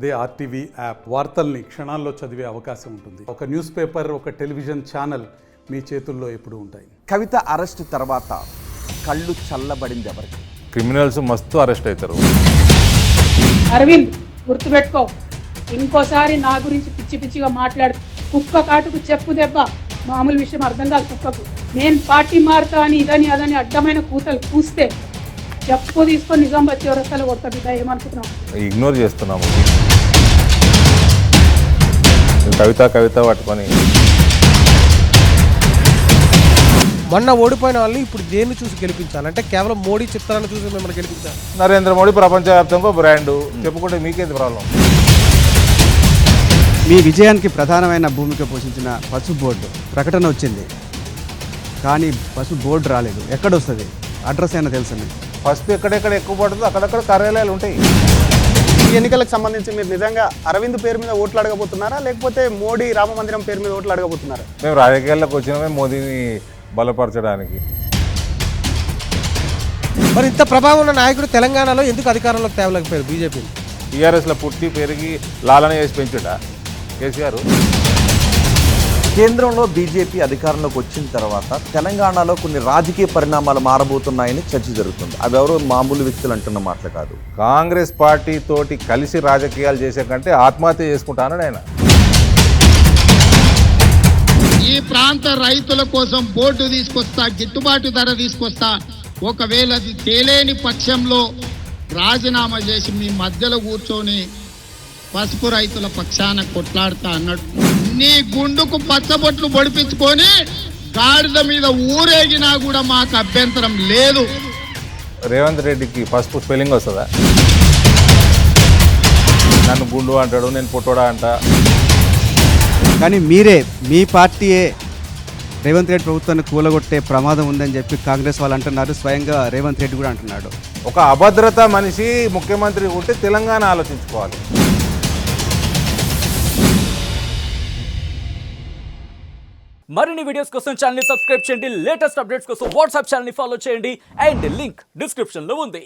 అదే RTV app వార్తల్ని క్షణాల్లో చదివే అవకాశం ఉంటుంది. ఒక న్యూస్ పేపర్, ఒక టెలివిజన్ ఛానల్ మీ చేతుల్లో ఎప్పుడూ ఉంటాయి. కవిత అరెస్ట్ తర్వాత కళ్ళు చల్లబడింది ఎవరికి? క్రిమినల్స్ మస్తు అరెస్ట్ అవుతారు. అరవింద్, గుర్తుపెట్టుకో, ఇంకోసారి నా గురించి పిచ్చి పిచ్చిగా మాట్లాడు. కుక్క కాటుకు చెప్పు దెబ్బ మామూలు విషయం అర్థం కాదు కుక్కకు. నేను పార్టీ మారుతా అని ఇదని అదని అడ్డమైన కూతలు కూస్తే చెప్పు తీసుకొని నిజాం వచ్చే వరసలు కొడతా బిడ్డ. ఏమనుకుంటున్నావు? ఇగ్నోర్ చేస్తున్నాము. కవిత పట్టుకొని మొన్న ఓడిపోయిన వాళ్ళని ఇప్పుడు దేన్ని చూసి గెలిపించాలంటే కేవలం మోడీ చిత్రాన్ని చూసి మిమ్మల్ని గెలిపించాలి. నరేంద్ర మోడీ ప్రపంచవ్యాప్తంగా బ్రాండ్ చెప్పుకుంటే మీకేంది ప్రాబ్లం? మీ విజయానికి ప్రధానమైన భూమిక పోషించిన పసుపు బోర్డు ప్రకటన వచ్చింది, కానీ పసుపు బోర్డు రాలేదు. ఎక్కడొస్తుంది? అడ్రస్ అయినా తెలుసా మీకు? ఫస్ట్ ఎక్కడెక్కడ ఎక్కువ పడుతుందో అక్కడక్కడ కార్యాలయాలు ఉంటాయి. ఈ ఎన్నికలకు సంబంధించి మీరు నిజంగా అరవింద్ పేరు మీద ఓట్లు అడగబోతున్నారా, లేకపోతే మోడీ రామ మందిరం పేరు మీద ఓట్లు అడగబోతున్నారా? మేము రాజకీయాల్లోకి వచ్చినమే మోదీని బలపరచడానికి. మరి ఇంత ప్రభావం ఉన్న నాయకుడు తెలంగాణలో ఎందుకు అధికారంలోకి తేవలేకపోయారు బీజేపీ? టీఆర్ఎస్లో పుట్టి పెరిగి లాలన చేసి పెంచుడా కేసీఆర్. కేంద్రంలో బీజేపీ అధికారంలోకి వచ్చిన తర్వాత తెలంగాణలో కొన్ని రాజకీయ పరిణామాలు మారబోతున్నాయని చర్చ జరుగుతుంది. అవి ఎవరో మామూలు వ్యక్తులు అంటున్న మాటలు కాదు. కాంగ్రెస్ పార్టీ తోటి కలిసి రాజకీయాలు చేసే కంటే ఆత్మహత్య చేసుకుంటానని ఆయన. ఈ ప్రాంత రైతుల కోసం బోర్డు తీసుకొస్తా, గిట్టుబాటు ధర తీసుకొస్తా, ఒకవేళ అది తేలేని పక్షంలో రాజీనామా చేసి మీ మధ్యలో కూర్చొని పసుపు రైతుల పక్షాన కొట్లాడుతా అన్నాడు. నీ గుండుకు పచ్చబొట్లు పొడిపించుకొని గాడిద మీద ఊరేగినా కూడా మాకు అభ్యంతరం లేదు. రేవంత్ రెడ్డికి పసుపు స్పెల్లింగ్ వస్తుందా? నన్ను గుండు అంటాడు, నేను పొట్టోడా అంట. కానీ మీరే, మీ పార్టీయే రేవంత్ రెడ్డి ప్రభుత్వాన్ని కూలగొట్టే ప్రమాదం ఉందని చెప్పి కాంగ్రెస్ వాళ్ళు అంటున్నారు. స్వయంగా రేవంత్ రెడ్డి కూడా అంటున్నాడు. ఒక అభద్రత మనిషి ముఖ్యమంత్రి ఉంటే తెలంగాణ ఆలోచించుకోవాలి. మరిన్ని వీడియోస్ కోసం ఛానల్ ని సబ్స్క్రైబ్ చేయండి. లేటెస్ట్ అప్డేట్స్ కోసం వాట్సాప్ ఛానల్ ని ఫాలో చేయండి. అండ్ లింక్ డిస్క్రిప్షన్ లో ఉంది.